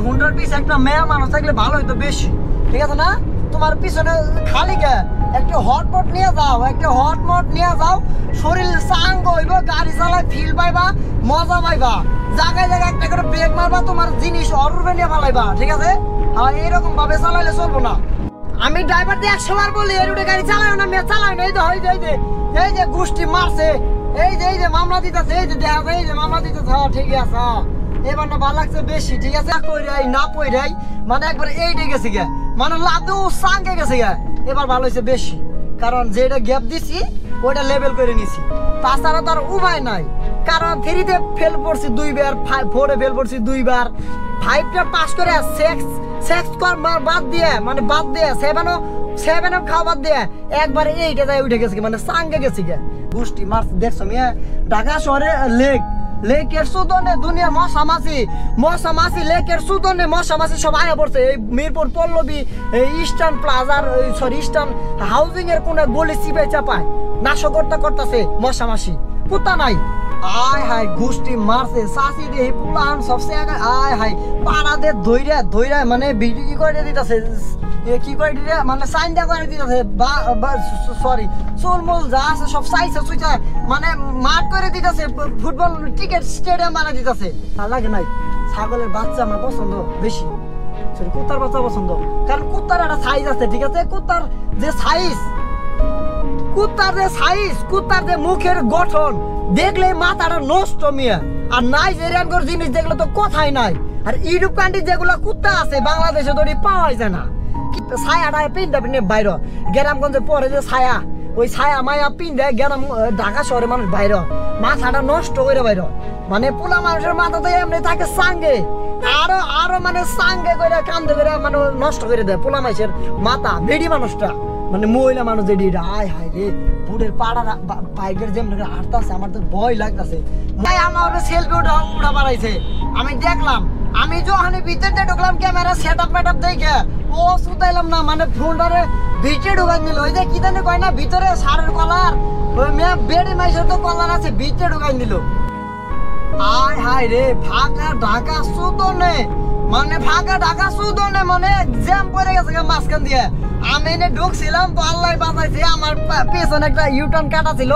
হুন্ডার পিছে একটা মেয়ে মানুষ থাকলে ভালো হইতো বেশি, ঠিক আছে না? তোমার পিছনে খালি কে একটা হটপট নিয়ে যাও, একটা হটমট নিয়ে যাও, শরীর চাঙ্গ হইব, গাড়ি চালায় ফিল পাইবা, মজা পাইবা, জায়গায় জায়গায় একটা করে ব্রেক মারবা, তোমার জিনিস অরুবে নিয়ে ফালাইবা, ঠিক আছে? আর এইরকম ভাবে চালাইলে চলবো না। আমি ড্রাইভার দিয়ে 100 বার বলি এই রুটে গাড়ি চালায় না, মেয়ে চালায় না। এই যে গোষ্ঠী মারছে, এই যে মামলা দিতেছে, এই যে দেখা যায়, এই যে মামলা দিতেছে। হ্যাঁ ঠিক আছে, এবার না ভালো লাগছে বেশি, ঠিক আছে? কইরাই না কইরাই মানে একবার এইটা গেছে গে, মানে লাদু সাঙ্গে গেছে গে। এবার ভালো হয়েছে বেশি, কারণ যেটা গ্যাপ দিছি ওইটা লেভেল করে নিছি। তাছাড়া তার উপায় নাই, কারণ 3-তে ফেল পড়ছি 2 বার, 4-এ ফেল পড়ছি 2 বার, 5টা পাস করে সেক্স কর বাদ দিয়ে, মানে বাদ দিয়ে 7 খাওয়া বাদ দিয়ে একবার এইটা যায় উঠে গেছে, মানে সাঙ্গে গেছে গে। গোষ্ঠী মারছে দেখছো মিয়া, ঢাকা শহরে লেকের সুদনে দুনিয়ার মশামাছি লেকের সুদনে মশামাছি সব আয়া পড়ছে। এই মিরপুর পল্লবী, এই ইস্টার্ন প্লাজার, ইস্টার্ন হাউজিং এর কোন গলি চিপে চাপায় নাশকতা করতেছে মশামাছি, কুত্তা নাই। আয় হায় গোষ্ঠী মারছে চাষি দিয়ে পুলান সবচেয়ে আগে। আয় হায় পাড়াদের ধৈরা মানে ভিডিও করে দিতেছে, কি করে দিতে মানে সাইন দেওয়া করে দিতেছে, সরি চুলমুল যা আছে সব সাইজে সুইচা মানে মাঠ করে দিতেছে, ফুটবল টিকেট স্টেডিয়াম বানিয়ে দিতেছে। আর লাগে নাই, ছাগলের বাচ্চা আমার পছন্দ বেশি, সরি কুত্তার বাচ্চা পছন্দ, কারণ কুত্তার একটা সাইজ আছে, ঠিক আছে? কুত্তার যে মুখের গঠন দেখলে মাথাটা নষ্ট মিয়া। আর নাইজেরিয়ান জিনিস দেখলে তো কথাই নাই। আর ইউরোপ কান্ট্রি যেগুলো কুত্তা আছে বাংলাদেশে ধরে পাওয়া যায় না। ছায়াটা পিনটা পিনে বাইর, গ্রামগঞ্জে পরে যে ছায়া, ওই ছায়া মায়া পিনটা গ্রাম ঢাকা শহরে মানুষ বাইর, মাথাটা নষ্ট করে বাইর। মানে পোলা মানুষের মাথাতে এমনি থাকে সাঙ্গে, আরো মানে সাঙ্গে করে কান্দে করে মানে নষ্ট করে দেয় পোলা মানুষের মাথা। বেডি মানুষটা মানে মহিলা মানুষ যেটি, আয় হায় রে বুড়ের পাড়া বাইকের যেমন হাঁটতেছে, আমার তো ভয় লাগতেছে। আমার সেলফি উঠা বাড়াইছে, আমি দেখলাম। আমি যখন ভিতরে ঢুকলাম ক্যামেরা সেট আপ দেখে ও সুতাইলাম না, মানে ফোনটারে ভিতরে ঢুকাই নিল। ওই যে কি জানি কয় না ভিতরে সারের কলার, ওই মেয়ে বেড়ে মাইসের তো কলার আছে, ভিতরে ঢুকাই নিল। আয় হায় রে ফাঁকা ঢাকা সুদনে, মানে জ্যাম পড়ে গেছে মাঝখান দিয়ে। আমি এনে ঢুকছিলাম তো আল্লাহ বাঁচাইছে, আমার পেছনে একটা ইউটার্ন কাটা ছিল,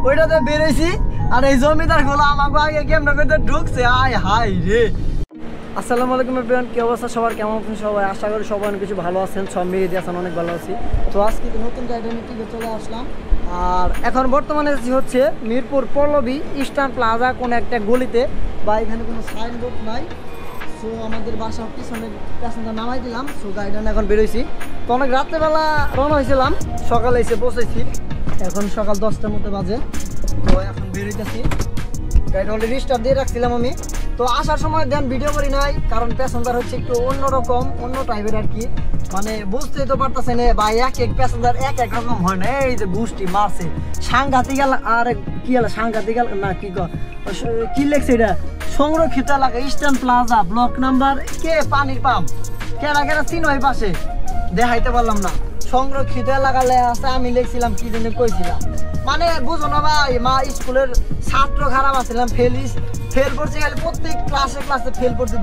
ওইটাতে বেরোইছি। আর এই জমিদার গুলো আমাকে আগে ক্যামেরা করতে ঢুকছে। আয় হায় রে। আসসালামু আলাইকুম এভরিওয়ান, কি অবস্থা সবার, কেমন আছেন সবাই? আশা করি সবাই অনেক কিছু ভালো আছেন, সব মিলিয়ে দিয়ে আছেন, অনেক ভালো আছি। তো আজকে নতুন রাইডার টিকে চলে আসলাম। আর এখন বর্তমানে হচ্ছে মিরপুর পল্লবী ইস্টার্ন প্লাজা কোনো একটা গলিতে, বা এখানে কোনো সাইনবোর্ড নাই। সো আমাদের বাসার পিছনে প্যাসেঞ্জার নামাই দিলাম। সো গাড়িটা এখন বেরোইছি। তো অনেক রাত্রেবেলা রওনা হয়েছিলাম, সকালে এসে পৌঁছেছি, এখন সকাল 10টার মধ্যে বাজে। তো এখন বেরোইতেছি, গাড়িটা অলরেডি স্টার্ট দিয়ে রাখছিলাম আমি। তো আসার সময় দেন ভিডিও করি নাই, কারণ প্যাসেঞ্জার হচ্ছে একটু অন্যরকম, অন্য টাইপের আর কি, মানে বুঝতেই তো পারতেছে না বা এক প্যাসেঞ্জার এক রকম হয় না। এই যে গোষ্ঠী মারছে সাংঘাতিক। আর কি হলো সাংঘাতিক না, কি লেখছে এটা, সংরক্ষিত এলাকা ইস্টার্ন প্লাজা ব্লক নাম্বার কে পানির পাম্প, কেরা চিনো এই পাশে দেখাইতে পারলাম না। সংরক্ষিত এলাকা আছে, আমি লিখছিলাম কি জন্য কইছিলাম, মানে বুঝো না ভাই, মা স্কুলের ছাত্র খারাপ আসছিলাম, ফেল করছি খালি, প্রত্যেক ক্লাসে ফেল করছি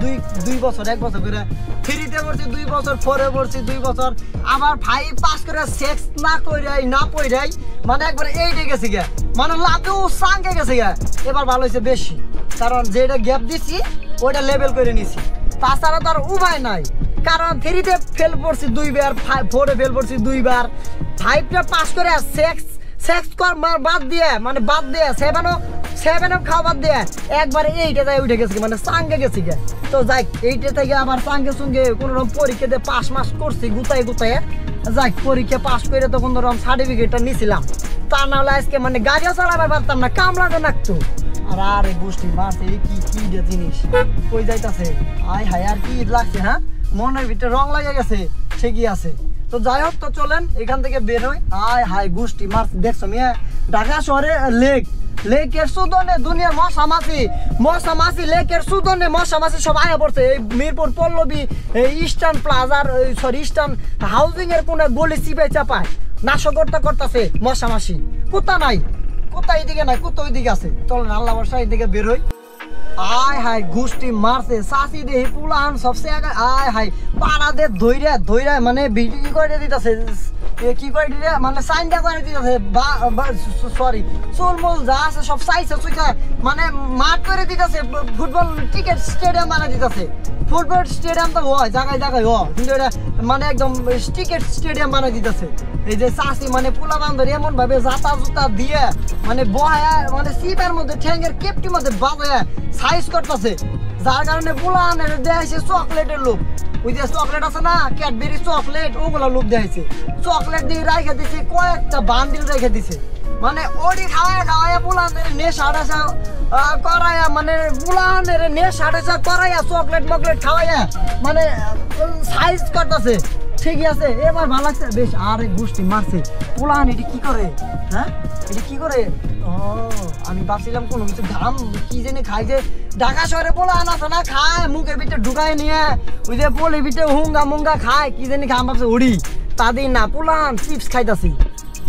2 বছর, 1 বছর করে। 3-তে পড়ছি 2 বছর, 4-এ পড়ছি 2 বছর, আবার 5 পাস করে সেক্স না পড়াই মানে একবার এইটা গেছে গে, মানে লাদু সাঙ্গে গেছে গে। এবার ভালো হয়েছে বেশি, কারণ যেটা গ্যাপ দিছি ওইটা লেভেল করে নিছি। তাছাড়া তার উপায় নাই, কারণ 3-তে ফেল পড়ছি 2 বার, 4-এ ফেল পড়ছি 2 বার, 5টা পাস করে সেক্স কর বাদ দিয়ে, মানে বাদ দিয়ে 7 খাওয়া বাদ দিয়ে একবার এইটা যায় উঠে গেছে, মানে সাঙ্গে গেছি গে। তো যাই এইটা থেকে আবার সঙ্গে কোনো রকম পরীক্ষা দিয়ে পাস করছি গুতায় যাই, পরীক্ষা পাস করে তো কোনো রকম সার্টিফিকেটটা নিয়েছিলাম। তা না হলে আজকে মানে গাড়িও চালাবার পারতাম না, কামলাতে নাকতো। আর এই গোষ্ঠী মারছে কি জিনিস কই যাইতাছে। আয় হায় আর কি লাগছে, হ্যাঁ মনের ভিতরে রং লাগে গেছে, সে কি আছে। তো যাই হোক, তো চলেন এখান থেকে বের হই। আয় হায় গোষ্ঠী মারছে দেখছো মিয়া, ঢাকা শহরে লেকের সুদনে দুনিয়ার মশামাছি লেকের সুদনে মশামাছি সব আয়া পড়ছে। এই মিরপুর পল্লবী, এই ইস্টার্ন প্লাজার, ইস্টার্ন হাউজিং এর কোন গলি চিপে চাপায় নাশকতা করতেছে মশামাছি, কুত্তা নাই, কুত্তা এইদিকে নাই, কুত্তা ওইদিকে আছে। চলেন আল্লাহ বর্ষা এইদিকে বের হই। आय हाय गोष्टी मारছে সাসি দেহি পুলান সবসে আগে आय हाय পাড়াতে ধইরা ধইরা মানে ভিডিও করে দিতেছে কি করে দিলে মানে সাইনটা করে দিতেছে সরি চুলমুল যা আছে সব সাইজে সুইটা মানে মাঠ করে দিতেছে ফুটবল টিকেট স্টেডিয়াম বানাই দিতেছে ফুটবল স্টেডিয়াম তো হয় জায়গায় জায়গায় কিন্তু এটা মানে একদম টিকেট স্টেডিয়াম বানাই দিতেছে এই যে চাষি মানে পোলা বান্ধব এমন ভাবে জাতা জুতা দিয়ে মানে বহায়া মানে সিপের মধ্যে ঠ্যাঙ্গের কেপটির মধ্যে বাজায় সাইজ করতেছে যার কারণে পোলা দেখাইছে চকলেটের লোক ওই যে চকলেট আছে না ক্যাডবেরি চকলেট ওগুলা লোক দেখাইছে চকলেট দিয়ে রেখে দিছে কয়েকটা বান্ডিল রেখে দিছে মানে ওডি খাওয়া খাওয়া পোলানের নেশা টেশা করাইয়া মানে পোলানের নেশা টেশা করাইয়া চকলেট মকলেট খাওয়াইয়া মানে সাইজ করতেছে ঠিকই আছে এবার ভালো লাগছে বেশ আরে গোষ্ঠী মারছে পোলান এটি কি করে হ্যাঁ এটি কি করে ও আমি ভাবছিলাম কোনো কিছু ঘাম কি জানি খাই যে ঢাকা শহরে পোলান আছে না খায় মুখের ভিতরে ঢুকায় নিয়ে ওই যে পোলের ভিতরে হুঙ্গা মুঙ্গা খায় কি জানি ঘাম ভাবছে উড়ি তাদের না পোলান চিপস খাইতাছি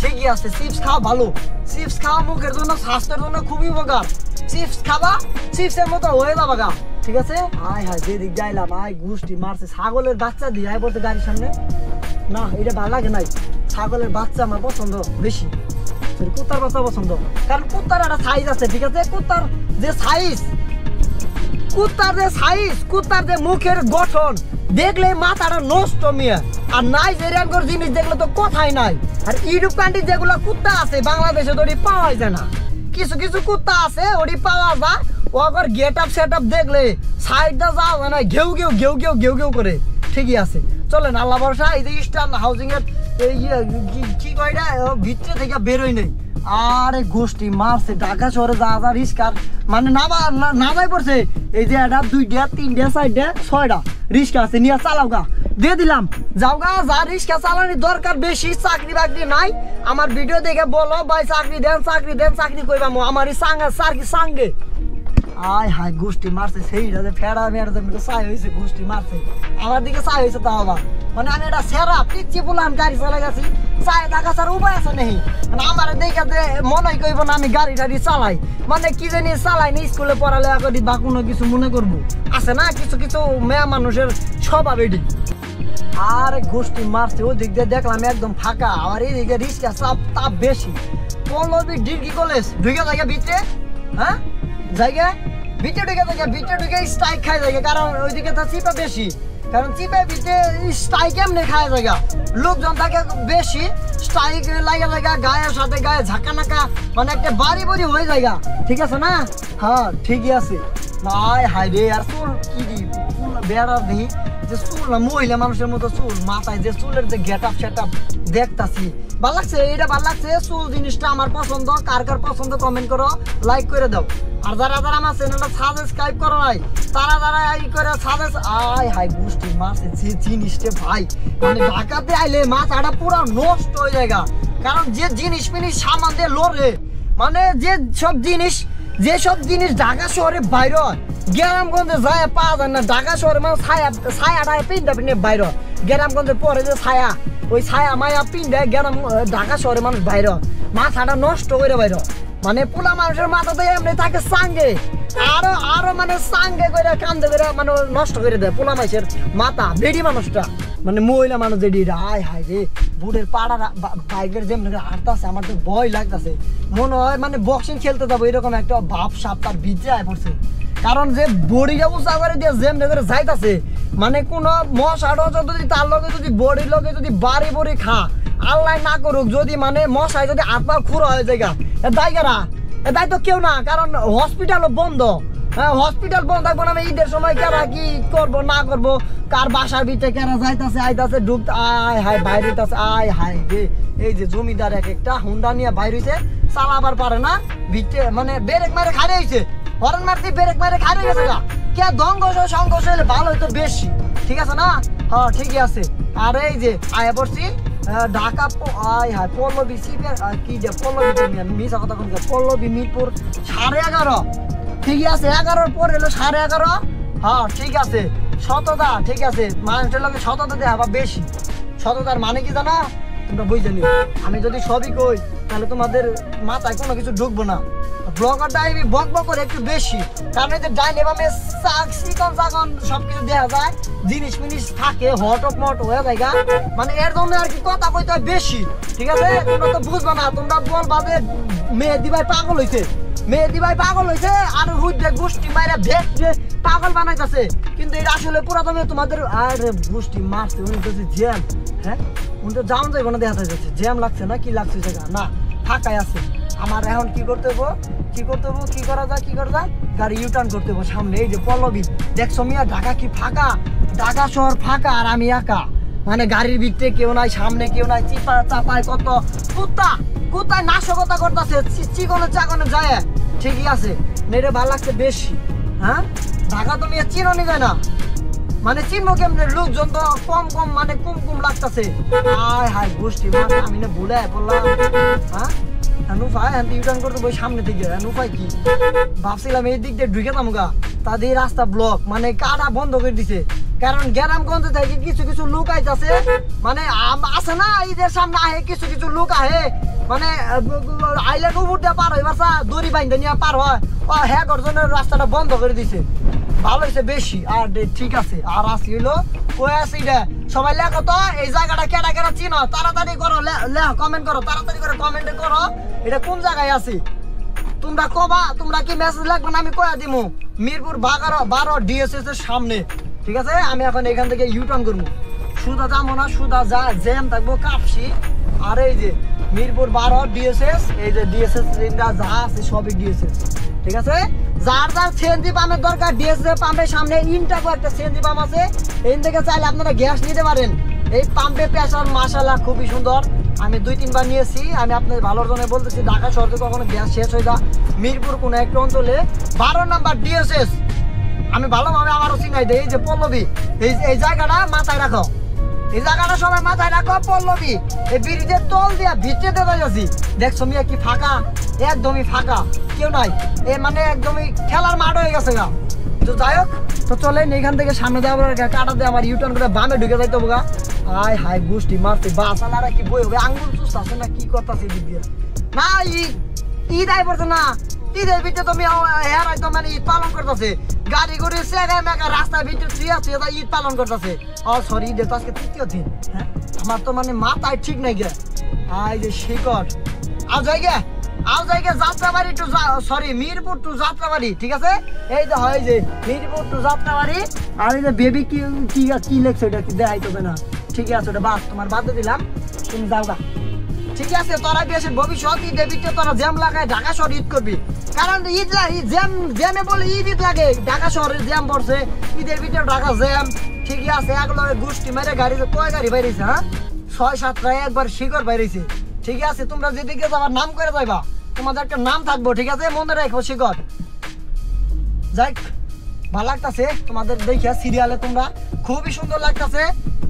ঠিকই আছে চিপস খাওয়া ভালো চিপস খাওয়া মুখের জন্য স্বাস্থ্যের জন্য খুবই উপকার চিপস খাবা চিপসের মতো হয়ে যাবা গা ঠিক আছে আয় হায় যেদিক যাইলাম আয় গোষ্ঠী মারছে ছাগলের বাচ্চা দিয়ে আয় বলতে গাড়ির সামনে না এটা ভালো লাগে নাই ছাগলের বাচ্চা আমার পছন্দ বেশি কুত্তার বাচ্চা পছন্দ কারণ কুত্তার একটা সাইজ আছে ঠিক আছে কুত্তার যে সাইজ কুত্তার যে মুখের গঠন দেখলে মাথাটা নষ্ট মিয়া আর নাইজেরিয়ান জিনিস দেখলে তো কথাই নাই আর ইউরোপ কান্ট্রি যেগুলো কুত্তা আছে বাংলাদেশে তো পাওয়া যায় না কিছু কিছু কুত্তা আছে ওটি পাওয়া যায় ওর গেট আপ সেট আপ দেখলে সাইডটা যাওয়া না ঘেউ ঘেউ ঘেউ ঘেউ ঘেউ ঘেউ করে ঠিকই আছে চলেন আল্লাহ ভরসা এই যে ইস্টার্ন হাউজিং এর কি কয়টা ভিতরে থেকে বেরোই নেই আরে গোষ্ঠী মারছে ঢাকা শহরে যা যা রিস্কার মানে নামাই পড়ছে এই যে এটা 2টা 3টা 4টা 6টা রিস্কা আছে নিয়ে চালাও গা দিয়ে দিলাম যাও গা যা রিস্কা চালানোর দরকার বেশি চাকরি বাকরি নাই আমার ভিডিও দেখে বলো ভাই চাকরি দেন চাকরি কইবা আমারই সাঙ্গে আয় হায় গোষ্ঠী মারছে সেইটা যে ফেরা মেরা চাই হয়েছে গোষ্ঠী মারছে আমার দিকে চাই হয়েছে তা আবার মানে আমি এটা সেরা পিচ্ছি বললাম গাড়ি চালা গেছি চাই টাকা ছাড়া উপায় আছে নেই মানে আমার দেখে মনে কইব না আমি গাড়ি টাড়ি চালাই মানে কি জানি চালাই নি স্কুলে পড়ালেখা করি বা কোনো কিছু মনে করবো আছে না কিছু কিছু মেয়া মানুষের স্বভাব এটি আর গোষ্ঠী মারছে ও দিক দিয়ে দেখলাম একদম ফাঁকা আর এই দিকে রিস্কা তাপ বেশি পল্লবী ডিগ্রি কলেজ ঢুকে থাকে ভিতরে হ্যাঁ জায়গা ভিতরে ঢুকে স্ট্রাইক খায় জায়গা কারণ ওইদিকে তো চিপা বেশি কারণ চিপে ভিতরে স্ট্রাইক এমনি খায় জায়গা লোকজন থাকে বেশি স্ট্রাইক লাগে জায়গা গায়ের সাথে গায়ে ঝাঁকা নাকা মানে একটা বাড়ি বাড়ি হয়ে জায়গা ঠিক আছে না হ্যাঁ ঠিকই আছে হায় হায় রে আর চুল কি বেড়া দিই যে চুল না মহিলা মানুষের মতো চুল মাথায় যে চুলের যে গেট আপ সেট আপ দেখতাছি ভালো লাগছে এটা ভালো লাগছে চুল জিনিসটা আমার পছন্দ কার পছন্দ কমেন্ট করো লাইক করে দাও আর যারা আমার চ্যানেলটা সাবস্ক্রাইব করো নাই তারা এই করে আয় হাই গোষ্ঠী মাছে যে জিনিসটা ভাই মানে ঢাকাতে আইলে মাথাটা পুরো নষ্ট হয়ে যায় কারণ যে জিনিস মিনিস সামান দিয়ে লড়ে মানে যেসব জিনিস ঢাকা শহরে বাইরে গ্রামগঞ্জে যায় পাওয়া যায় না ঢাকা শহরে মানে ছায়াটা পিন্ডে বাইরে গ্রামগঞ্জের পরে যে ছায়া ওই ছায়া মায়া পিন্ডে ঢাকা শহরে মানুষ বাইরে মাথাটা নষ্ট করে বাইরে মানে পোলা মানুষের মাথাতে এমনি থাকে সাঙ্গে আরো মানে সাঙ্গে করে কান্দে করে মানে নষ্ট করে দেয় পোলা মানুষের মাথা বেডি মানুষটা মানে মহিলা মানুষ যেটি আয় হায় রে বুড়ের পাড়া বাইকের যেমন হাঁটতেছে আমার তো ভয় লাগতেছে মনে হয় মানে বক্সিং খেলতে যাবো এরকম একটা ভাব সাপ তার ভিতরে আয় পড়ছে কারণ যে বডিটা উঁচা করে দিয়ে যেমনি করে যাইতাছে মানে কোনো মশাটা যদি তার লগে যদি বডির লগে যদি বাড়ি খা আল্লাহ না করুক যদি মানে মশায় যদি হাত পা খুঁড়ো হয়ে যায় দায় তো কেউ না কারণ হসপিটালও বন্ধ হ্যাঁ হসপিটাল বন্ধ থাকবো না ঈদের সময় কারা কি করবো না করবো কার বাসার ভিতরে কারা যাইতাছে আইতাছে ডুবতে আয় হায় বাইরে আয় হায় রে এই যে জমিদার একটা হুন্ডা নিয়ে বাইরে হয়েছে চালাবার পারে না ভিতরে মানে ব্রেক মারে খারে হয়েছে হরেন মারতে ব্রেক মারে খারে গেছে গা কে সংঘর্ষ হলে ভালো হইতো বেশি ঠিক আছে না হ্যাঁ ঠিকই আছে আর এই যে আয়া পড়ছি ঢাকা আয় হায় পল্লবী সিপের কি যে পল্লবী মিশা কথা কোন পল্লবী মিরপুর 11:30 ঠিকই আছে 11-র পর এলো 11:30 হ্যাঁ ঠিক আছে সততা ঠিক আছে মানুষের লগে সততা দেওয়া বেশি সততার মানে কি জানা তোমরা বুঝে নিও। আমি যদি সবই কই তাহলে তোমাদের মাথায় কোনো কিছু ঢুকবো না। ব্লগার ডাইভি বক বক করে একটু বেশি, কারণ এই যে ডাইনে বামে চিকন চাকন সবকিছু দেখা যায়, জিনিস মিনিস থাকে হট অফ মট হয়ে যায়, মানে এর জন্য আর কি কথা কইতে হয় বেশি, ঠিক আছে? তোমরা তো বুঝবা না, তোমরা বলবা যে মেহেদি ভাই পাগল হইছে, মেহেদি ভাই পাগল হইছে আর হুইডে গোষ্ঠী মাইরা ভেট যে পাগল বানাইতেছে, কিন্তু এটা আসলে পুরা তুমি তোমাদের আরে গোষ্ঠী মারছে উনি তো জ্যাম, হ্যাঁ উনি তো যাওয়া যাইব না, দেখা যাচ্ছে জ্যাম লাগছে না কি লাগছে জায়গা না ফাঁকাই আছে। আমার এখন কি করতে হবো, কি করতে হবো, কি করা যায়, কি করা যায়, গাড়ি ইউটার্ন করতে হবো সামনে। এই যে পল্লবী দেখছো মিয়া, ঢাকা কি ফাঁকা, ঢাকা শহর ফাঁকা আর আমি একা, মানে গাড়ির ভিতরে কেউ নাই, সামনে কেউ নাই, চিপা চাপায় কত কুত্তা, কুত্তায় নাশকতা করতেছে চিকনে চাকনে যায়, ঠিকই আছে মেরে ভালো লাগছে বেশি। হ্যাঁ ঢাকা তো মিয়া চিননি যায় না, মানে চিনবো কেমনে, লোকজন তো কম কম মানে কুম কুম লাগতেছে। হায় হায় গোষ্ঠী মাছ আমি না ভুলে বললাম। হ্যাঁ নুফায় ইউটার্ন করতে বই সামনে থেকে, নুফায় কি ভাবছিলাম এই দিক দিয়ে ঢুকে যাবো, তাদের রাস্তা ব্লক, মানে কাটা বন্ধ করে দিছে, কারণ গ্রামগঞ্জ থেকে কিছু কিছু লোক আইতাছে, মানে আছে না ঈদের সামনে আহে কিছু কিছু লোক আহে, মানে আইল্যান্ড উপর দিয়ে পার হয় বাসা দড়ি বাইন্দে নিয়ে পার হয়, হ্যাঁ গর্জনের রাস্তাটা বন্ধ করে দিছে, ভালো হয়েছে বেশি। আর ঠিক আছে আর আসি হইলো কই আছে এটা সবাই লেখো তো, এই জায়গাটা কেটা কেটা চিনো, তাড়াতাড়ি করো, লেখো কমেন্ট করো, তাড়াতাড়ি করে কমেন্ট করো এটা কোন জায়গায় আছে, তোমরা কবা, তোমরা কি মেসেজ লাগবে না আমি কয়া দিমু। মিরপুর 12 ডিএসএস এর সামনে, ঠিক আছে? আমি এখন এখান থেকে ইউটার্ন করবো, সুদা যাবো না, সুদা যা জ্যাম থাকবো কাপসি। আর এই যে মিরপুর 12 ডিএসএস, এই যে ডিএসএস যা আছে সবই ডিএসএস, ঠিক আছে? যার যার সিএনজি পাম্পের দরকার ডিএসএস পাম্পের সামনে ইনটাকো একটা সিএনজি পাম্প আছে, এই থেকে চাইলে আপনারা গ্যাস নিতে পারেন। এই পাম্পে প্রেসার মাশাআল্লাহ খুবই সুন্দর, আমি 2-3 বার নিয়েছি। আমি আপনাদের ভালোর জন্য বলতেছি, ঢাকা শহরে কখনো গ্যাস শেষ হয়ে যায়, মিরপুর কোনো একটা অঞ্চলে 12 নাম্বার ডিএসএস আমি ভালোভাবে আমারও চিনাই দেই। এই যে পল্লবী, এই জায়গাটা মাথায় রাখো, এই জায়গাটা সবাই মাথায় রাখো। পল্লবী এই ব্রিজের তল দিয়া ভিতরে দেওয়া যাচ্ছি, দেখছো মিয়া কি ফাঁকা, একদমই ফাঁকা, কেউ নাই, এ মানে একদমই খেলার মাঠ হয়ে গেছে গা। তো যাই হোক, তো চলেন এখান থেকে সামনে দেওয়া কাটা দিয়ে আমার ইউটার্ন করে বামে ঢুকে যাইতে হবে গা। হাই হাই গোষ্ঠী মারতে বাস আলারা কি বই হবে, আঙ্গুল চুষ আছে না কি করতেছে দিক দিয়ে না, ঈদ আই পড়ছে না, ঈদের ভিতরে তুমি হের হয়তো মানে ঈদ পালন করতেছে, গাড়ি করে সেগা মেগা রাস্তার ভিতরে ঈদ পালন করতেছে। ও সরি ঈদের তো আজকে 3য় দিন, হ্যাঁ আমার তো মানে মাথায় ঠিক নাই গে। আই যে শিকড় আও জায়গা Jatrabari to sorry Mirpur to Jatrabari, ঠিক আছে? এই যে হয় যে মিরপুর টু যাত্রাবাড়ি, আর এই যে বেবি কি কি কি লেখছে এটা কি দেখাই তবে না, ঠিক আছে ওটা বাস তোমার বাদে দিলাম, তুমি যাও গা, ঠিক আছে? তোরা দেশের ভবিষ্যৎ ঈদের ভিতরে তোরা জ্যাম লাগায় ঢাকা শহর ঈদ করবি, কারণ ঈদ জ্যামে বলে ঈদ লাগে, ঢাকা শহরের জ্যাম পড়ছে, ঈদের ভিতরে ঢাকা জ্যাম, ঠিকই আছে? এগুলো গোষ্ঠী মেরে গাড়ি কয় গাড়ি বাইরেছে, হ্যাঁ 6-7টা একবার শিকড় বাইরেছে, ঠিক আছে? তোমরা যেদিকে যাবার নাম করে যাইবা, তোমাদের একটা নাম থাকবো, ঠিক আছে? মনে রাখো শিকড়। যাই ভালো লাগতেছে তোমাদের দেখে, সিরিয়ালে তোমরা খুবই সুন্দর লাগতেছে,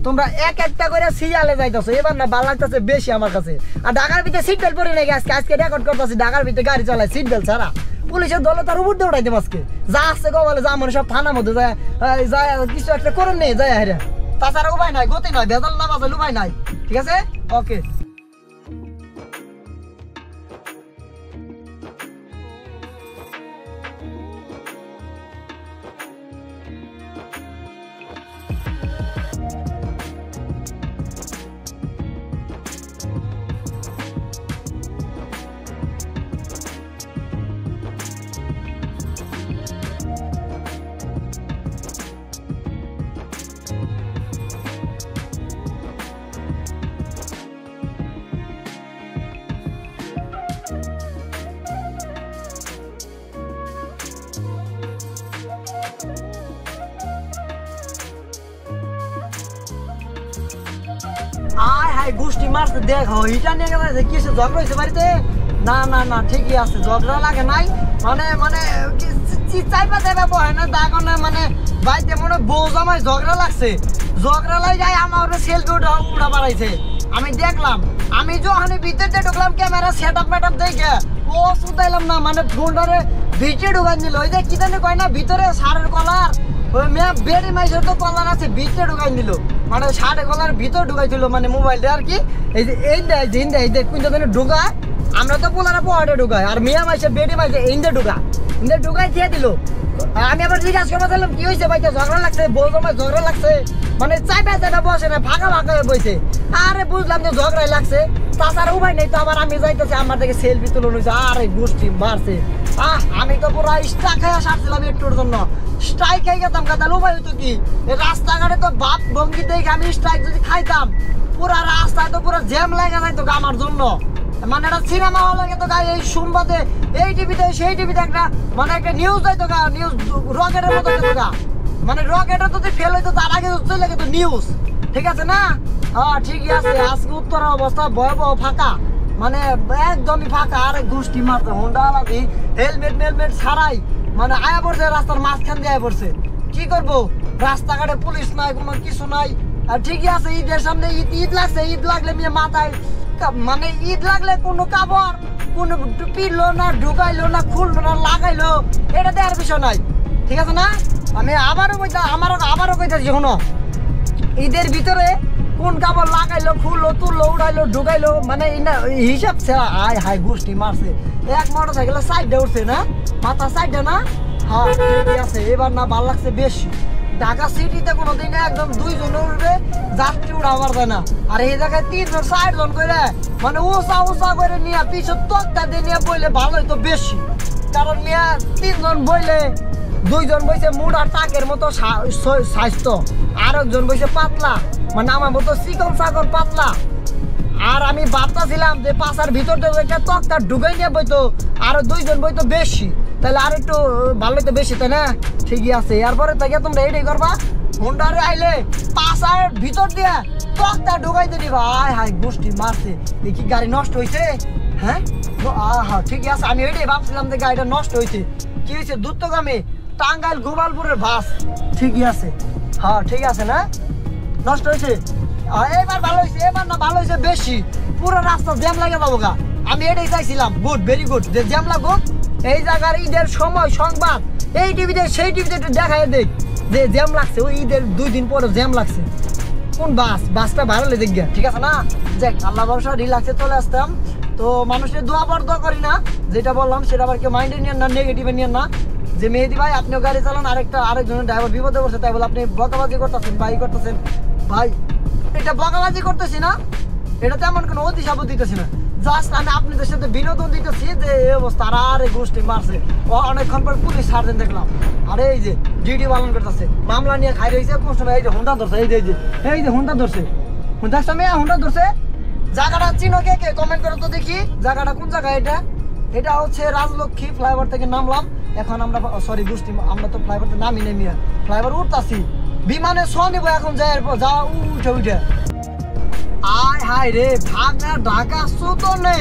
তোমরা একটা করে সিরিয়ালে যাইতেছো, এবার না ভালো লাগতেছে বেশি আমার কাছে। আর ঢাকার ভিতরে সিট বেল্ট পরে নাকি আজকে রেকর্ড করতেছি, ঢাকার ভিতরে গাড়ি চালায় সিট বেল্ট ছাড়া, পুলিশের দলে তার উপর দিয়ে উঠাইতে আজকে যা আসছে গো বলে যা মনে সব থানার মধ্যে যায় কিছু একটা করেন নেই যায় হেরে, তাছাড়া উপায় নাই, গতি নাই, ভেজাল না বাজাল উপায় নাই, ঠিক আছে? ওকে। আয় হাই গোষ্ঠী মারতে দেখো, এটা নিয়ে গেছে কিসে ঝগড়া হয়েছে বাড়িতে? না না না ঠিকই আছে, ঝগড়া লাগে নাই, মানে মানে চাইপা চাইপা বহে না দাগনে, মানে বাড়িতে মনে বউ জামাই ঝগড়া লাগছে, ঝগড়া লাই যায় আমার সেলফি উড়া বাড়াইছে। আমি দেখলাম, আমি যখন ভিতরে ঢুকলাম ক্যামেরা সেট আপ মেট আপ দেখে ও শুধাইলাম না, মানে ফোনটারে ভিতরে ঢুকাই নিল, ওই যে কি জানি কয় না ভিতরে সারের কলার ওই মেয়ে বেড়ে মাইসের তো কলার আছে ভিতরে ঢুকাই দিল, মানে শার্টে কলার ভিতরে ঢুকাই দিল, মানে মোবাইলটা আর কি। এই যে এই দেয় যে এই দেয় কোনটা যেন ঢুকায়, আমরা তো পোলারা পোহাটে ঢুকাই, আর মেয়ে মাইসে বেড়ে মাইসে ইন্দে ঢুকাই দিয়ে দিল। আমি আবার জিজ্ঞাসা করতে চাইলাম কি হয়েছে ভাই, ঝগড়া লাগছে, বউ জমায় ঝগড়া লাগছে, মানে চাইটা বসে না, ফাঁকা হয়ে বসে। আরে বুঝলাম যে ঝগড়াই লাগছে, তাছাড়া উপায় নেই তো। আবার আমি যাইতেছি, আমার থেকে সেলফি তুলন হয়েছে, আরে গোষ্ঠী মারছে। আমি তো পুরো স্ট্রাইক খাইয়া সারছিলাম একটুর জন্য, স্ট্রাইক খাই গেতাম কা, তাহলে উপায় হইতো কি? রাস্তাঘাটে তো বাপ ভঙ্গি দেখে আমি স্ট্রাইক যদি খাইতাম, পুরা রাস্তায় তো পুরো জ্যাম লাগা যাইতো আমার জন্য। মানে একটা সিনেমা হল লাগে তো গাই, এই শুনবাতে এই টিভিতে সেই টিভিতে একটা মানে একটা নিউজ যাইতো গা, নিউজ রকেটের মতো যেত গা, মানে রকেটে যদি ফেল হইতো তার আগে চলে গেতো নিউজ। ঠিক আছে না? হ্যাঁ ঠিকই আছে। আজকে উত্তরের অবস্থা ভয়াবহ, ফাঁকা, মানে একদমই ফাঁকা। আরে গোষ্ঠী মারছে হোন্ডা আলাদি, হেলমেট ছাড়াই মানে আয়া পড়ছে, রাস্তার মাঝখান দিয়ে আয়া পড়ছে। কি করবো, রাস্তাঘাটে পুলিশ নাই, কোনো কিছু নাই। আর ঠিকই আছে, ঈদের সামনে ঈদ লাগছে, ঈদ লাগলে মেয়ে মাথায় মানে ঈদ লাগলে কোনো কাপড় কোনো পিললো না, ঢুকাইলো না, খুললো না, লাগাইলো, এটা দেওয়ার বিষয় নাই। ঠিক আছে না? আমি আবারও কইতাছি শোনো, ঈদের ভিতরে কোন কাপড় লাগাইলো, খুললো, তুললো, উড়াইলো, ঢুকাইলো, মানে হিসাব ছাড়া আয় হাই গোষ্ঠী মারছে। এক মোটর সাইকেলের সাইডে উঠছে না, মাথা সাইডে না। হ্যাঁ ঠিকই আছে, এবার না ভাল লাগছে বেশি। ঢাকা সিটিতে কোনোদিন একদম 2 জন উঠবে, যাত্রী উড়াবার যায় না। আর এই জায়গায় 3 জন 4 জন করে মানে উঁচা করে নিয়ে পিছু তক্তা দিয়ে নিয়ে বইলে ভালো হইতো বেশি। কারণ নিয়ে 3 জন বইলে 2 জন বইছে মুড়ার টাকের মতো স্বাস্থ্য, আর একজন বইছে পাতলা, মানে আমার মতো চিকন চাকন পাতলা। আর আমি ভাবতেছিলাম যে পাশার ভিতর একটা তক্তা ঢুকাই নিয়ে বইতো, আরো 2 জন বইতো বেশি, তাহলে আর একটু ভালো হইতো বেশি, তাই না? ঠিকই আছে। এরপরে থেকে তোমরা এইটাই করবা, হোন্ডারে আইলে পাশার ভিতর দিয়ে তক্তা ঢুকাই দিবা। আয় হাই গোষ্ঠী মারছে, দেখি গাড়ি নষ্ট হয়েছে। হ্যাঁ হ্যাঁ ঠিকই আছে, আমি এইটাই ভাবছিলাম যে গাড়িটা নষ্ট হয়েছে। কি হয়েছে? দ্রুতগামী টাঙ্গাইল গোপালপুরের বাস। ঠিকই আছে, হ্যাঁ ঠিক আছে না, নষ্ট হয়েছে। এবার ভালো হয়েছে, এবার না ভালো হয়েছে বেশি, পুরো রাস্তা জ্যাম লাগে যাবো গা। আমি এটাই চাইছিলাম, গুড, ভেরি গুড, যে জ্যাম লাগুক। এই জায়গার ঈদের সময় সংবাদ এই টিভিতে সেই টিভিতে একটু দেখায় দেখ যে জ্যাম লাগছে, ওই ঈদের 2 দিন পরে জ্যাম লাগছে। কোন বাসটা ভাড়ালে দেখ গিয়া। ঠিক আছে না? দেখ আল্লাহ ভরসা রিল্যাক্সে চলে আসতাম। তো মানুষের দোয়া করি না, যেটা বললাম সেটা আবার কেউ মাইন্ডে নিয়েন না, নেগেটিভে নিয়েন না। যে মেহেদি ভাই আপনিও গাড়ি চালান, আরেকজনের ড্রাইভার বিপদে পড়ছে, তাই বলে আপনি বকাবাজি করতেছেন ভাই এটা বকাবাজি করতেছি না, এটা তেমন কোনো অতিশাবত দিতেছি না, জাস্ট আমি আপনাদের সাথে বিনোদন দিতেছি যে এই অবস্থা। আর এই গোষ্ঠী মারছে, অনেকক্ষণ পর পুলিশ সার্জেন্ট দেখলাম, আরে এই যে ডিউটি পালন করতেছে, মামলা নিয়ে খাই রয়েছে কোন সময়। এই যে হোন্ডা ধরছে, এই যে হোন্ডা ধরছে, হোন্ডা ধরছে। জায়গাটা চিনো কে কমেন্ট করে তো দেখি, জায়গাটা কোন জায়গা? এটা হচ্ছে রাজলক্ষ্মী ফ্লাইওভার থেকে নামলাম। এখন আমরা সরি গোষ্ঠী, আমরা তো ফ্লাইওভার থেকে নামি নেমিয়া ফ্লাইওভার উঠতাছি, বিমানে ছ নিব এখন, যা উঠে আয় হায় রে, ফাঁকা ঢাকা সুদনে,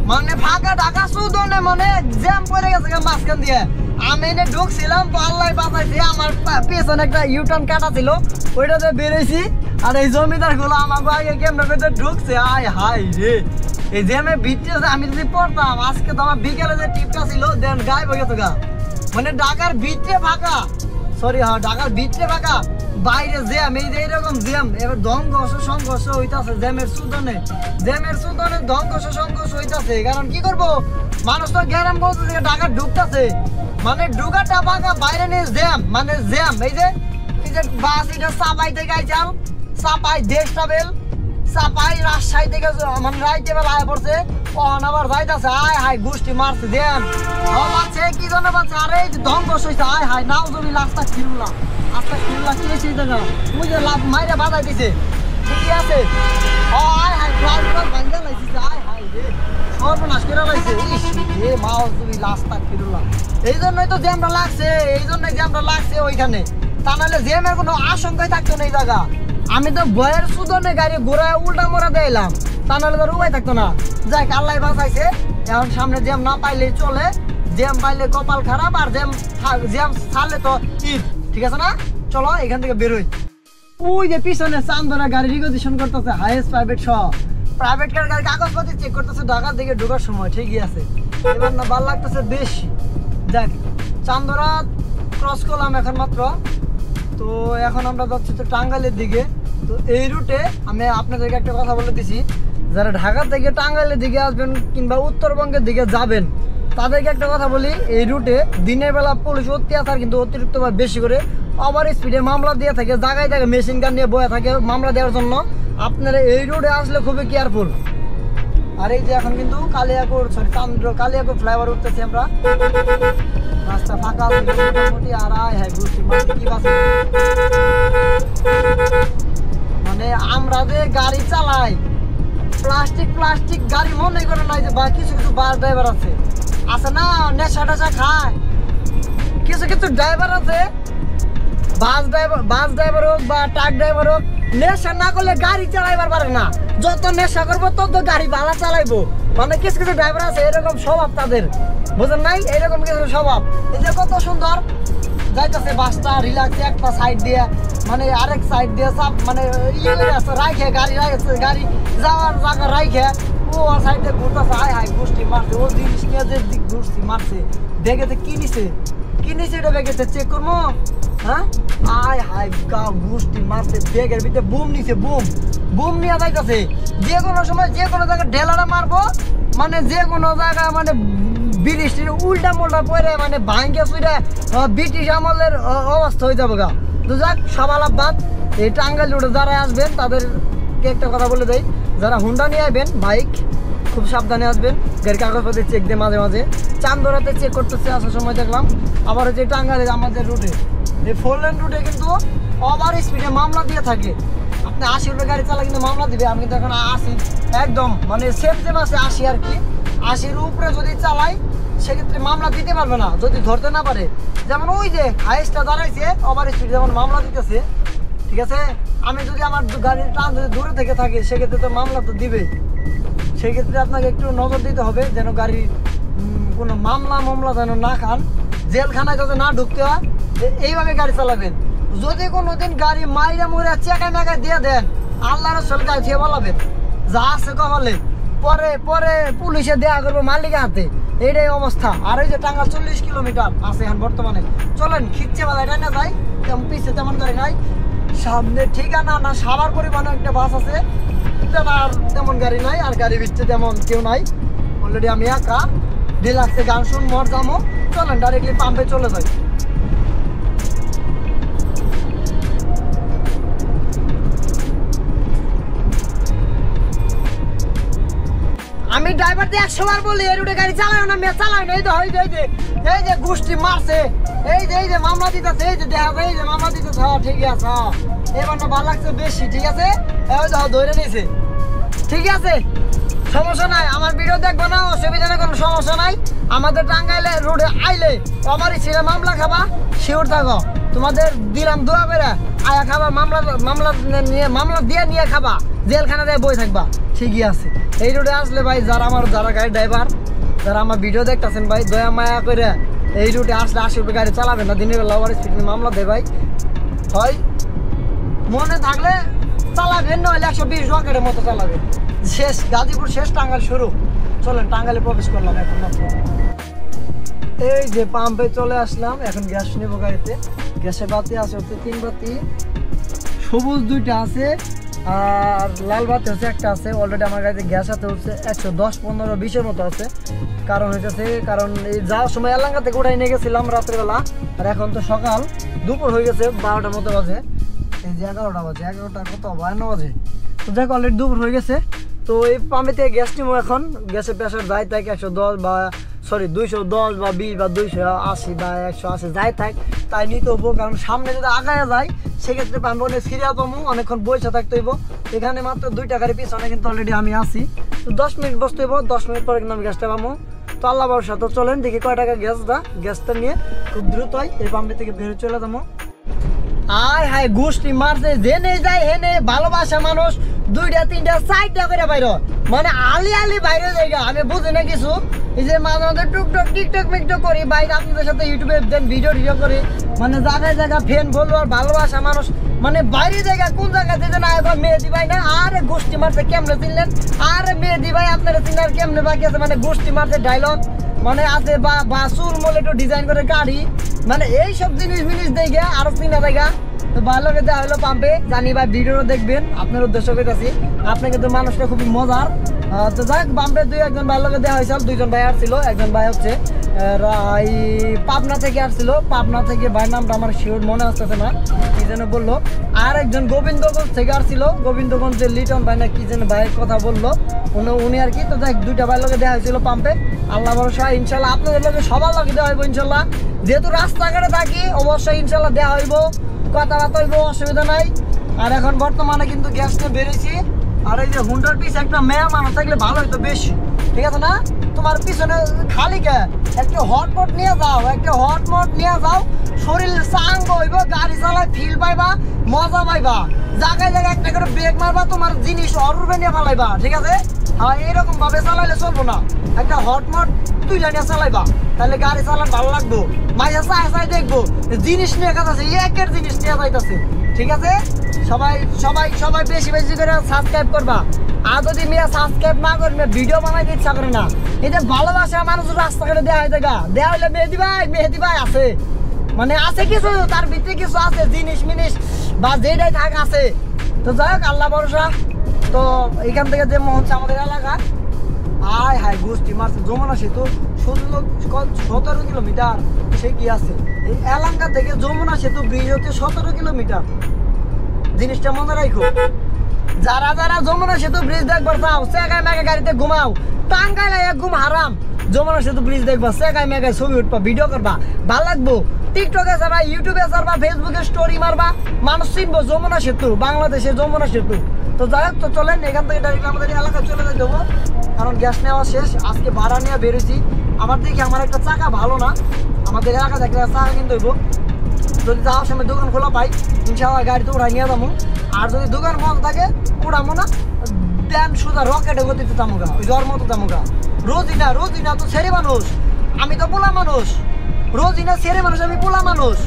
মানে ফাঁকা ঢাকা সুদনে, মানে জ্যাম পড়ে গেছে মাঝখান দিয়ে। আমি এনে ঢুকছিলাম, আল্লাহ বাঁচাইছে, আমার পেছনে একটা ইউটার্ন কাটা ছিল, ওইটাতে বেরোইছি। আর এই জমিদার গুলো আমাকে আগে কেমন করে ঢুকছে, আয় হায় রে। এই জ্যামে ভিতরে আমি যদি পড়তাম, আজকে তো আমার বিকেলে যে টিপটা ছিল দেন গায়েব হয়ে গেছে গা। মানে ঢাকার ভিতরে ফাঁকা, সরি হ্যাঁ ঢাকার ভিতরে ফাঁকা, বাইরে জ্যাম। এই যে এরকম জ্যাম, এবার সংঘর্ষ হইতাছে জ্যামের সুদনে সংঘর্ষ হইতাছে। কারণ কি করবো, মানুষ তো গ্যারাম বলতেছে ঢাকা ঢুকতেছে, মানে ঢুকাটা ফাঁকা, বাইরে নিয়ে জ্যাম, মানে জ্যাম। এই যে বাস এটা চাপাই থেকে আইছাল, চাপাই দেশ ট্রাভেল, চাপাই রাজশাহী থেকে মানে রাইতে বেলা আয় পড়ছে, কখন আবার যাইতেছে। আয় হাই গোষ্ঠী মারছে জ্যাম, বাচ্চে কি জন্য বাচ্চা। আরে ধ্বংস হয়েছে, আয় হাই নাও জমি রাস্তা খিরুলা কি হয়েছে এই জায়গা, ওই যে মাইরে বাজাই দিছে। ঠিকই আছে, আয় হাই ভাঙ্গা লাইছে, আয় হাই রে সর্বনাশ করে লাইছে। মাও জমি রাস্তা খিরুলা, এই জন্যই তো জ্যামটা লাগছে, ওইখানে। তা নাহলে জ্যামের কোনো আশঙ্কাই থাকতো না এই জায়গা। আমি তো বয়ের সুদনে গাড়ি ঘোরায় উল্টা মোড়া দিলাম, তা নাহলে তো উপায় থাকতো না। যাই আল্লাহ বাঁচাইছে, এখন সামনে জ্যাম না পাইলে চলে, জ্যাম পাইলে কপাল খারাপ, আর জ্যাম ছাড়লে তো ঈদ। ঠিক আছে না? চলো এখান থেকে বেরোই। ওই যে পিছনে চান্দনা গাড়ি রিকোজিশন করতেছে, হাইয়েস্ট প্রাইভেট কার গাড়ি কাগজপাতি চেক করতেছে ঢাকার দিকে ঢোকার সময়। ঠিকই আছে, এবার না ভালো লাগতেছে বেশি। দেখ চান্দনা ক্রস করলাম এখন মাত্র, তো এখন আমরা যাচ্ছি তো টাঙ্গাইলের দিকে। তো এই রুটে আমি আপনাদেরকে একটা কথা বলে দিছি, যারা ঢাকা থেকে টাঙ্গাইলের দিকে আসবেন কিংবা উত্তরবঙ্গের দিকে যাবেন তাদেরকে একটা কথা বলি, এই রুটে দিনের বেলা পুলিশ অত্যাচার কিন্তু অতিরিক্তভাবে বেশি করে ওভার স্পিডে মামলা দিয়ে থাকে, জায়গায় জায়গায় মেশিন গান নিয়ে বয়ে থাকে মামলা দেওয়ার জন্য। আপনারা এই রুটে আসলে খুবই কেয়ারফুল। আর এই যে এখন কিন্তু কালিয়াকোট ফ্লাইওভার উঠতেছি আমরা, রাস্তা ফাঁকা আছে মোটামুটি। আর হ্যাঁ ঘুরছি কি বাস, মানে আমরা যে গাড়ি চালাই প্লাস্টিক গাড়ি মনে করে নাই যে বা কিছু বাস ড্রাইভার আছে না নেশা টেশা খায়, কিছু ড্রাইভার আছে বাস ড্রাইভার হোক বা ট্রাক ড্রাইভার হোক, নেশা না করলে গাড়ি চালাইবার পারে না। যত নেশা করবো তত গাড়ি ভালো চালাইবো। মানে কিছু ড্রাইভার আছে এরকম স্বভাব তাদের, বুঝেন নাই? এরকম কিছু স্বভাব। এই যে কত সুন্দর যাইতেছে বাসটা রিল্যাক্স, একটা সাইড দিয়ে মানে আরেক সাইড দিয়ে সব মানে রাইখে গাড়ি যাওয়ার জায়গা রাইখে ও সাইড দিয়ে ঘুরতেছে। হাই গোষ্ঠী মারছে, ও জিনিস নিয়ে যে গোষ্ঠী মারছে, দেখেছে কি নিছে এটা বেগেছে চেক করবো। হ্যাঁ হাই গোষ্ঠী মারছে, বেগের ভিতরে বুম নিছে, বুম নিয়ে যাইতেছে। যে কোনো সময় যে কোনো জায়গায় ঢেলাটা মারবো, মানে যে কোনো জায়গায় মানে বৃষ্টির উল্টা মোল্টা পরে মানে ভাঙ্গে চুইরা ব্রিটিশ আমলের অবস্থা হয়ে যাবো গা। তো যাক সব আলাপবাদ। এই টাঙ্গাইল রোডে যারা আসবেন তাদেরকে একটা কথা বলে দেয়, যারা হুন্ডা নিয়ে আসবেন বাইক খুব সাবধানে আসবেন, গাড়ির কাগজপত্র চেক দিয়ে মাঝে মাঝে। চান্দরাতে চেক করতেছে আসার সময় দেখলাম। আবার হচ্ছে টাঙ্গাইলের আমাদের রুটে এই 4 লেন রুটে কিন্তু ওভার স্পিডে মামলা দিয়ে থাকে। আপনি 80 রুটে গাড়ি চালা কিন্তু মামলা দিবে। আমি কিন্তু এখন 80 একদম মানে সেফ আছে 80 আর কি, 80-র উপরে যদি চালাই সেক্ষেত্রে মামলা দিতে পারবে না যদি ধরতে না পারে। যেমন ওই যে হাইস্টটা দাঁড়াইছে ওভার স্পিড যেমন মামলা দিতেছে, ঠিক আছে? আমি যদি আমার গাড়ির টান যদি দূরে থেকে থাকে সেক্ষেত্রে তো মামলা তো দিবেই। সেক্ষেত্রে আপনাকে একটু নজর দিতে হবে যেন গাড়ির কোনো মামলা যেন না খান, জেলখানায় যাতে না ঢুকতে হয়, এইভাবে গাড়ি চালাবেন। যদি কোনোদিন গাড়ি মাইরা মুড়ে চেকা মেকা দিয়ে দেন, আল্লাহর রসুল গাড়ি দিয়ে বলাবেন যা আছে কপালে, পরে পুলিশে দেয়া করবো মালিকের হাতে। এইটাই অবস্থা। আর এই যে টাঙ্গাইল 40 কিলোমিটার আছে এখন বর্তমানে। চলেন খিচ্ছে বেলা এটা না যাই, তেমন পিছিয়ে তেমন গাড়ি নাই। সামনে ঠিকানা না সাবার পরিমাণে একটা বাস আছে, আর তেমন গাড়ি নাই। আর গাড়ি ভিতরে তেমন কেউ নাই, অলরেডি আমি একা রিল্যাক্সে গান শুন মর যাবো। চলেন ডাইরেক্টলি পাম্পে চলে যাই। আমি ড্রাইভারদের 100 বার বলি এই রুটে গাড়ি চালায় না, মেয়ে চালায় না। এই যে গোষ্ঠী মারছে, এই যে মামলা দিতেছে, এই যে দেখা যায় এই যে মামলা দিতেছে। হ্যাঁ ঠিক আছে, এবার না ভালো লাগছে বেশি, ঠিক আছে? ধরে নিয়েছে, ঠিক আছে, সমস্যা নাই। আমার ভিডিও দেখবো না, অসুবিধা নেই, কোনো সমস্যা নাই। আমাদের টাঙ্গাইলে রোডে আইলে আমারই ছেলে মামলা খাবা, শিওর থাকো। তোমাদের দিলাম দোয়া করে আয়া খাবা, মামলা দিয়ে নিয়ে খাবা, জেলখানা দিয়ে বই থাকবা, ঠিকই আছে। এই রোডে আসলে ভাই যারা গাড়ি ড্রাইভার, যারা আমার ভিডিও দেখতেছেন ভাই, দয়া মায়া করে এই রুটে আসলে 80 রুপে গাড়ি চালাবেন না। দিনের বেলা ওভার স্পিড মামলা দেয় ভাই, হয় মনে থাকলে চালাবেন, নইলে 120 রকেটের মতো চালাবেন। শেষ গাজীপুর শেষ, টাঙ্গাইল শুরু। চলেন টাঙ্গাইলে প্রবেশ করলাম এখন মাত্র। এই যে পাম্পে চলে আসলাম, এখন গ্যাস নেবো গাড়িতে। গ্যাসের বাতি আছে হচ্ছে 3 বাতি, সবুজ 2টা আছে আর লাল বাতি হচ্ছে একটা আছে। অলরেডি আমার গাড়িতে গ্যাস আছে হচ্ছে 110, 15, 20-এর মতো আছে। কারণ এই যাওয়ার সময় এলাঙ্গা থেকে উঠাই নিয়ে গেছিলাম রাত্রেবেলা, আর এখন তো সকাল দুপুর হয়ে গেছে, 12টার মতো বাজে। এই যে 11টা বাজে, 11টা কত 52 বাজে। তো দেখ অলরেডি দুপুর হয়ে গেছে। তো এই পাম্পে থেকে গ্যাস নিবো এখন। গ্যাসের প্রেশার যাই থাক 210 বা 20 বা 280 বা 180 যাই থাক তাই নিতে হবো। কারণ সামনে যদি আগায় যায় সেক্ষেত্রে পাম্পে অনেক সিরিয়াল পাবো, অনেকক্ষণ বসে থাকতে হইব। এখানে মাত্র 2টা গাড়ি পিছনে কিন্তু অলরেডি আমি আসি। তো 10 মিনিট বসতে হইব, 10 মিনিট পরে কিন্তু আমি গ্যাসটা পাবো। তো আল্লাহ ভরসা। তো চলেন দেখি কয় টাকা গ্যাসটা নিয়ে খুব দ্রুত এই পাম্পে থেকে বেরো চলে যাবো। হাই গোষ্ঠী মারছে, জেনে যায় হেনে ভালোবাসা মানুষ 2টা 3টা 4টা করে বাইর, মানে আলি বাইরে জায়গা। আমি বুঝি না কিছু, এই যে মাঝে মাঝে টুকটক টিকটক মিকটক করি বাইরে আপনাদের সাথে ইউটিউবে দেন ভিডিও করি, মানে জায়গা ফ্যান ফলোয়ার ভালোবাসা মানুষ, মানে বাইরে জায়গা কোন জায়গাতে যে না এখন মেহেদি ভাই না, আরে গোষ্ঠী মারছে কেমনে চিনলেন, আরে মেহেদি ভাই আপনারা চিনার কেমনে বাকি আছে, মানে গোষ্ঠী মারছে ডায়লগ মানে আছে বা চুল মলে একটু ডিজাইন করে গাড়ি, মানে এইসব জিনিস দেখে আরো চিনা জায়গা তো ভালো করে দেওয়া হলো পাম্পে, জানি ভাই ভিডিওটা দেখবেন, আপনার উদ্দেশ্য করতেছি। আপনাকে তো মানুষটা খুবই মজার। তো যাক পাম্পে একজন ভাই লোকে দেওয়া হয়েছিল, 2জন ভাই আসছিল। একজন ভাই হচ্ছে পাবনা থেকে আসছিল, পাবনা থেকে ভাইয়ের নামটা আমার শিওর মনে আসতেছে না, কি যেন বললো। আর একজন গোবিন্দগঞ্জ থেকে আসছিল, গোবিন্দগঞ্জের লিটন ভাই না কি যেন ভাইয়ের কথা বললো উনি আর কি। তো দেখ 2টা ভাই লোকে দেওয়া হয়েছিল পাম্পে। আল্লাহ ভরসা ইনশাল্লাহ আপনাদের লোকে সবার লোকে দেওয়া হইব ইনশাল্লাহ। যেহেতু রাস্তাঘাটে থাকি অবশ্যই ইনশাল্লাহ দেওয়া হইব, কথাবার্তা হইব, অসুবিধা নাই। আর এখন বর্তমানে কিন্তু গ্যাস নিয়ে বেড়েছি। আর এই যে হুন্ডার পিস একটা মেয়া মানুষ থাকলে ভালো হইতো বেশি, ঠিক আছে না? তোমার পিছনে খালি কে একটা হটপট নিয়ে যাও, একটা হটমট নিয়ে যাও, শরীর চাঙ্গ হইব, গাড়ি চালায় ফিল পাইবা, মজা পাইবা, জায়গায় জায়গায় একটা করে ব্রেক মারবা, তোমার জিনিস অরুবে নিয়ে ফালাইবা, ঠিক আছে? হ্যাঁ এরকম ভাবে চালাইলে চলবো না, একটা হটমট তুইলা নিয়ে চালাইবা, তাহলে গাড়ি চালান ভালো লাগবো। মাইয়া চাই চাই দেখবো জিনিস নিয়ে কাজ আছে, একের জিনিস নিয়ে যাইতেছে, ঠিক আছে? সবাই সবাই সবাই বেশি বেশি করে সাবস্ক্রাইব করবা। আর যদি মেয়ে সাবস্ক্রাইব না করবে ভিডিও বানাইতে ইচ্ছা করে না, এটা ভালোবাসা মানুষ রাস্তাঘাটে দেওয়া হয় দেখা, দেওয়া হলে মেহেদি ভাই আছে, মানে আছে কিছু, তার ভিতরে কিছু আছে জিনিস মিনিস বা যেটাই থাক আছে। তো যাই হোক আল্লাহ ভরসা। তো এখান থেকে যে হচ্ছে আমাদের এলাকা, হায় হায় গোষ্ঠী মারছে যমুনা সেতু 17 কিলোমিটার, সে কি আছে এই এলাকা থেকে যমুনা সেতু ব্রিজ হচ্ছে 17 কিলোমিটার। জিনিসটা মনে রাখো, যারা যারা যমুনা সেতু ব্রিজ দেখবার চাও, সেগায় মেঘা গাড়িতে ঘুমাও, টাঙ্গাইলে এক ঘুম হারাম, যমুনা সেতু ব্রিজ দেখবা, সেগায় মেঘায় ছবি উঠবা, ভিডিও করবা, ভালো লাগবো। টিকটকে যাবা, ইউটিউবে যাবা, ফেসবুকে স্টোরি মারবা, মানুষ চিনবো যমুনা সেতু, বাংলাদেশের যমুনা সেতু। তো যাই হোক, তো চলেন এখান থেকে ডাইরেক্ট আমাদের এলাকায় চলে যাই দেবো, কারণ গ্যাস নেওয়া শেষ। আজকে ভাড়া নিয়ে বেরোছি, আমার দেখি আমার একটা চাকা ভালো না, আমাদের এলাকা থেকে চাকা কিনতে হইব। যদি যাওয়ার সময় দোকান খোলা পাই ইনশাআল্লাহ গাড়িতে উঠাই নিয়ে যাবো। আর যদি দোকান বন্ধ থাকে উঠাবো না, ব্যান সোজা রকেটে গতিতে তামুগা, ওই জ্বর মতো তামুগা। রোজই না তো ছেড়ে মানুষ, আমি তো পোলা মানুষ, রোজই না ছেড়ে মানুষ, আমি পোলা মানুষ।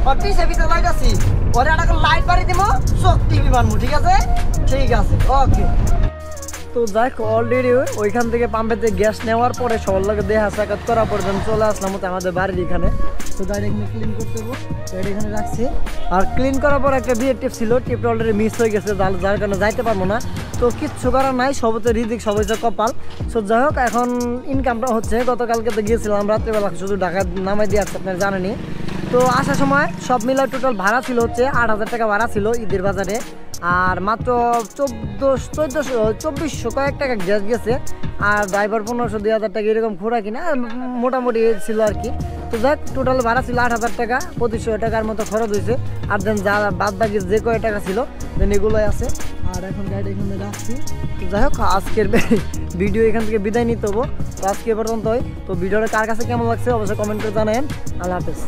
আর পিছে পিছে লাইট আছি, ওরে একটা লাইট বাড়ি দিব, চোখ টিভি বানবো, ঠিক আছে? ঠিক আছে, ওকে। তো যাই অলরেডি ওইখান থেকে পাম্পেতে গ্যাস নেওয়ার পরে সবার লাগে দেহা সাক্ষাৎ করার পর চলে আসলাম হচ্ছে আমাদের বাড়ির এখানে। তো গাড়ি এখানে ক্লিন করতে হবো, গাড়ি এখানে রাখছি। আর ক্লিন করার পর একটা বিয়ের টিপ ছিল, টিপটা অলরেডি মিস হয়ে গেছে, যার কারণে যাইতে পারবো না। তো কিচ্ছু করার নাই, সব হচ্ছে রিজিক, সব হচ্ছে কপাল। সো যাই হোক এখন ইনকামটা হচ্ছে, গতকালকে তো গিয়েছিলাম রাত্রিবেলা, শুধু ঢাকা নামাই দিয়ে আসছে, আপনার জানেনি। তো আসার সময় সব মিলায় টোটাল ভাড়া ছিল হচ্ছে 8,000 টাকা ভাড়া ছিল ঈদের বাজারে। আর মাত্র 2400 কয়েক টাকা গ্যাস গেছে। আর ড্রাইভার 1500 2,000 টাকা এরকম ঘোরা কিনা মোটামুটি ছিল আর কি। তো যাক টোটাল ভাড়া ছিল 8,000 টাকা, 2500 টাকার মতো খরচ হয়েছে। আর দেন যা বাদ বাকি যে কয় টাকা ছিল দেন এগুলোই আছে। আর এখন গাড়ি এখানে রাখছি। তো যাই হোক আজকের ভিডিও এখান থেকে বিদায় নিতে হবো। তো আজকে পর্যন্তই। তো ভিডিওটা কার কাছে কেমন লাগছে অবশ্যই কমেন্ট করে জানাবেন। আল্লাহ হাফেজ।